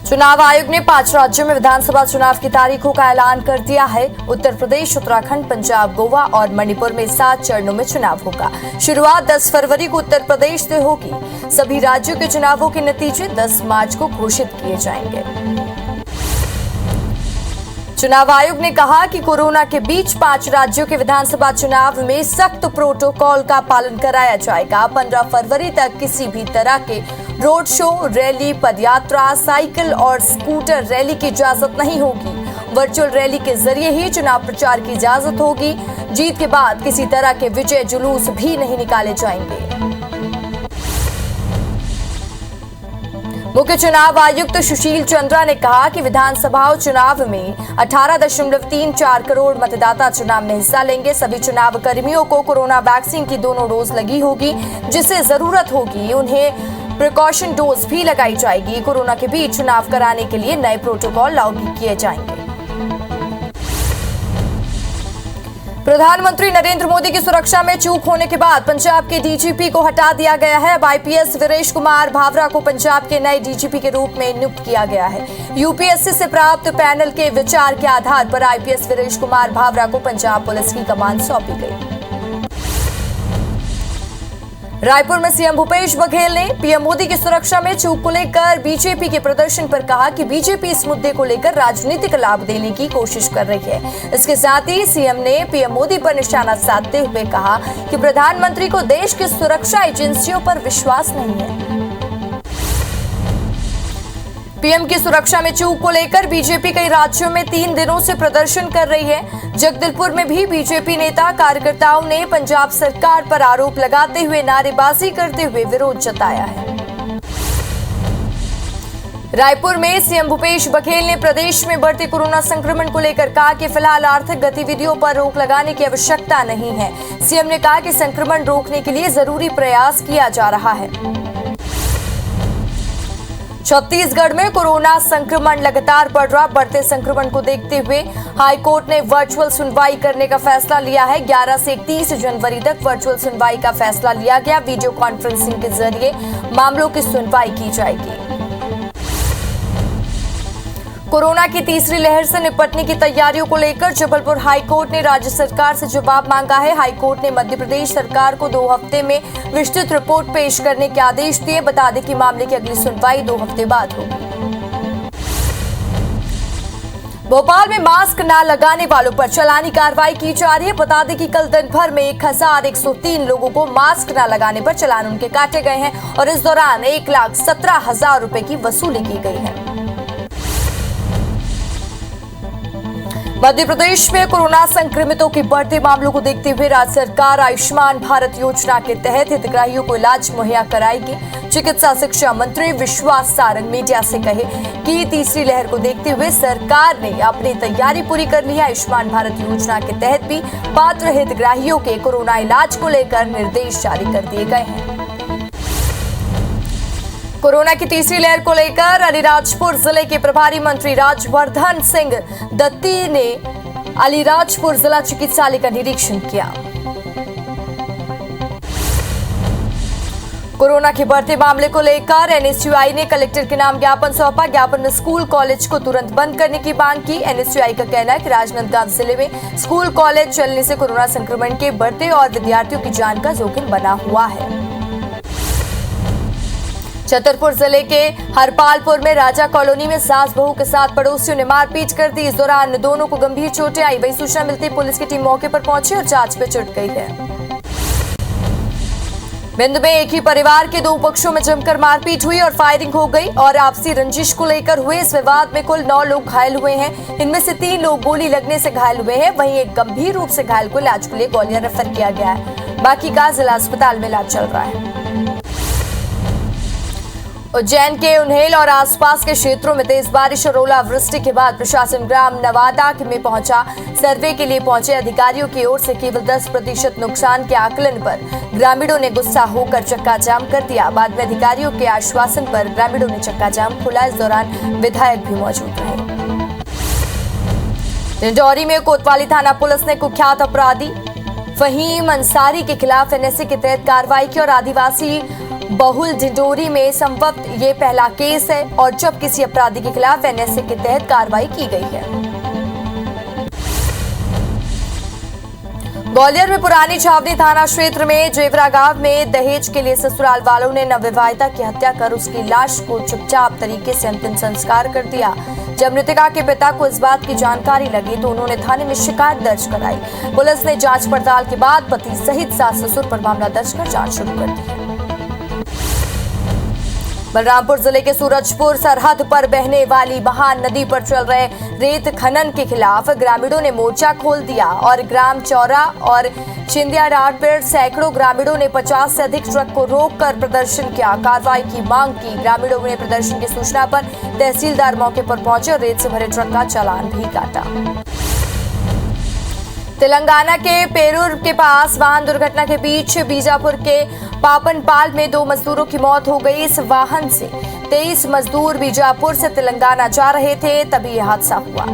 चुनाव आयोग ने 5 राज्यों में विधानसभा चुनाव की तारीखों का ऐलान कर दिया है। उत्तर प्रदेश, उत्तराखंड, पंजाब, गोवा और मणिपुर में 7 चरणों में चुनाव होगा। शुरुआत 10 फरवरी को उत्तर प्रदेश से होगी। सभी राज्यों के चुनावों के नतीजे 10 मार्च को घोषित किए जाएंगे। चुनाव आयोग ने कहा कि कोरोना के बीच 5 राज्यों के विधानसभा चुनाव में सख्त प्रोटोकॉल का पालन कराया जाएगा। 15 फरवरी तक किसी भी तरह के रोड शो, रैली, पदयात्रा, साइकिल और स्कूटर रैली की इजाजत नहीं होगी। वर्चुअल रैली के जरिए ही चुनाव प्रचार की इजाजत होगी। जीत के बाद किसी तरह के विजय जुलूस भी नहीं निकाले जाएंगे। मुख्य चुनाव आयुक्त सुशील चंद्रा ने कहा कि विधानसभा चुनाव में 18.34 करोड़ मतदाता चुनाव में हिस्सा लेंगे। सभी चुनाव कर्मियों को कोरोना वैक्सीन की दोनों डोज लगी होगी। जिसे जरूरत होगी उन्हें प्रिकॉशन डोज भी लगाई जाएगी। कोरोना के बीच चुनाव कराने के लिए नए प्रोटोकॉल लागू किए जाएंगे। प्रधानमंत्री नरेंद्र मोदी की सुरक्षा में चूक होने के बाद पंजाब के डीजीपी को हटा दिया गया है। अब आईपीएस वीरेश कुमार भावरा को पंजाब के नए डीजीपी के रूप में नियुक्त किया गया है। यूपीएससी से प्राप्त पैनल के विचार के आधार पर आईपीएस वीरेश कुमार भावरा को पंजाब पुलिस की कमान सौंपी गई। रायपुर में सीएम भूपेश बघेल ने पीएम मोदी की सुरक्षा में चूक को लेकर बीजेपी के प्रदर्शन पर कहा कि बीजेपी इस मुद्दे को लेकर राजनीतिक लाभ देने की कोशिश कर रही है। इसके साथ ही सीएम ने पीएम मोदी पर निशाना साधते हुए कहा कि प्रधानमंत्री को देश की सुरक्षा एजेंसियों पर विश्वास नहीं है। पीएम की सुरक्षा में चूक को लेकर बीजेपी कई राज्यों में 3 दिनों से प्रदर्शन कर रही है। जगदलपुर में भी बीजेपी नेता कार्यकर्ताओं ने पंजाब सरकार पर आरोप लगाते हुए नारेबाजी करते हुए विरोध जताया है। रायपुर में सीएम भूपेश बघेल ने प्रदेश में बढ़ते कोरोना संक्रमण को लेकर कहा कि फिलहाल आर्थिक गतिविधियों पर रोक लगाने की आवश्यकता नहीं है। सीएम ने कहा कि संक्रमण रोकने के लिए जरूरी प्रयास किया जा रहा है। छत्तीसगढ़ में कोरोना संक्रमण लगातार बढ़ रहा। बढ़ते संक्रमण को देखते हुए हाईकोर्ट ने वर्चुअल सुनवाई करने का फैसला लिया है। 11 से 31 जनवरी तक वर्चुअल सुनवाई का फैसला लिया गया। वीडियो कॉन्फ्रेंसिंग के जरिए मामलों की सुनवाई की जाएगी। कोरोना की तीसरी लहर से निपटने की तैयारियों को लेकर जबलपुर हाईकोर्ट ने राज्य सरकार से जवाब मांगा है। हाईकोर्ट ने मध्य प्रदेश सरकार को 2 हफ्ते में विस्तृत रिपोर्ट पेश करने के आदेश दिए। बता दें कि मामले की अगली सुनवाई 2 हफ्ते बाद होगी। भोपाल में मास्क न लगाने वालों पर चालानी कार्रवाई की जा रही है। बता दें कि कल दिन भर में 1103 लोगों को मास्क न लगाने पर चालान उनके काटे गए हैं और इस दौरान 1,17,000 रुपए की वसूली की गई है। मध्य प्रदेश में कोरोना संक्रमितों के बढ़ते मामलों को देखते हुए राज्य सरकार आयुष्मान भारत योजना के तहत हितग्राहियों को इलाज मुहैया कराएगी। चिकित्सा शिक्षा मंत्री विश्वास सारंग मीडिया से कहे कि तीसरी लहर को देखते हुए सरकार ने अपनी तैयारी पूरी कर ली है। आयुष्मान भारत योजना के तहत भी पात्र हितग्राहियों के कोरोना इलाज को लेकर निर्देश जारी कर दिए गए हैं। कोरोना की तीसरी लहर को लेकर अलीराजपुर जिले के प्रभारी मंत्री राजवर्धन सिंह दत्ती ने अलीराजपुर जिला चिकित्सालय का निरीक्षण किया। कोरोना के बढ़ते मामले को लेकर एनएसयूआई ने कलेक्टर के नाम ज्ञापन सौंपा। ज्ञापन में स्कूल कॉलेज को तुरंत बंद करने की मांग की। एनएसयूआई का कहना है कि राजनांदगांव जिले में स्कूल कॉलेज चलने से कोरोना संक्रमण के बढ़ते और विद्यार्थियों की जान का जोखिम बना हुआ है। छतरपुर जिले के हरपालपुर में राजा कॉलोनी में सास बहू के साथ पड़ोसियों ने मारपीट कर दी। इस दौरान दोनों को गंभीर चोटें आई। वही सूचना मिलती पुलिस की टीम मौके पर पहुंची और जांच में जुट गई है। भिंड में एक ही परिवार के 2 पक्षों में जमकर मारपीट हुई और फायरिंग हो गई और आपसी रंजिश को लेकर हुए इस विवाद में कुल 9 लोग घायल हुए हैं। इनमें से 3 लोग गोली लगने से घायल हुए हैं। वहीं एक गंभीर रूप से घायल को इलाज के लिए ग्वालियर रेफर किया गया है। बाकी का जिला अस्पताल में इलाज चल रहा है। उज्जैन के उन्हेल और आसपास के क्षेत्रों में तेज बारिश और ओलावृष्टि के बाद प्रशासन ग्राम नवादा में पहुंचा। सर्वे के लिए पहुंचे अधिकारियों की ओर से केवल 10% नुकसान के आकलन पर ग्रामीणों ने गुस्सा होकर चक्का जाम कर दिया। बाद में अधिकारियों के आश्वासन पर ग्रामीणों ने चक्का जाम खोला। इस दौरान विधायक भी मौजूद रहे। डिंडौरी में कोतवाली थाना पुलिस ने कुख्यात अपराधी फहीम अंसारी के खिलाफ एनएसए के तहत कार्रवाई की और आदिवासी बहुल डिंडोरी में संभवत ये पहला केस है और जब किसी अपराधी के खिलाफ एनएसए के तहत कार्रवाई की गई है। ग्वालियर में पुरानी छावनी थाना क्षेत्र में जेवरा गांव में दहेज के लिए ससुराल वालों ने नवविवाहिता की हत्या कर उसकी लाश को चुपचाप तरीके से अंतिम संस्कार कर दिया। जब मृतका के पिता को इस बात की जानकारी लगी तो उन्होंने थाने में शिकायत दर्ज कराई। पुलिस ने जांच पड़ताल के बाद पति सहित सास ससुर पर मामला दर्ज कर जांच शुरू कर दी है। बलरामपुर जिले के सूरजपुर सरहद पर बहने वाली महान नदी पर चल रहे रेत खनन के खिलाफ ग्रामीणों ने मोर्चा खोल दिया और ग्राम चौरा और चिंदिया राट पर सैकड़ों ग्रामीणों ने 50 से अधिक ट्रक को रोककर प्रदर्शन किया, कार्रवाई की मांग की। ग्रामीणों ने प्रदर्शन की सूचना पर तहसीलदार मौके पर पहुंचे और रेत से भरे ट्रक का चालान भी काटा। तेलंगाना के पेरूर के पास वाहन दुर्घटना के बीच बीजापुर के पापनपाल में 2 मजदूरों की मौत हो गई। इस वाहन से 23 मजदूर बीजापुर से तेलंगाना जा रहे थे, तभी यह हादसा हुआ।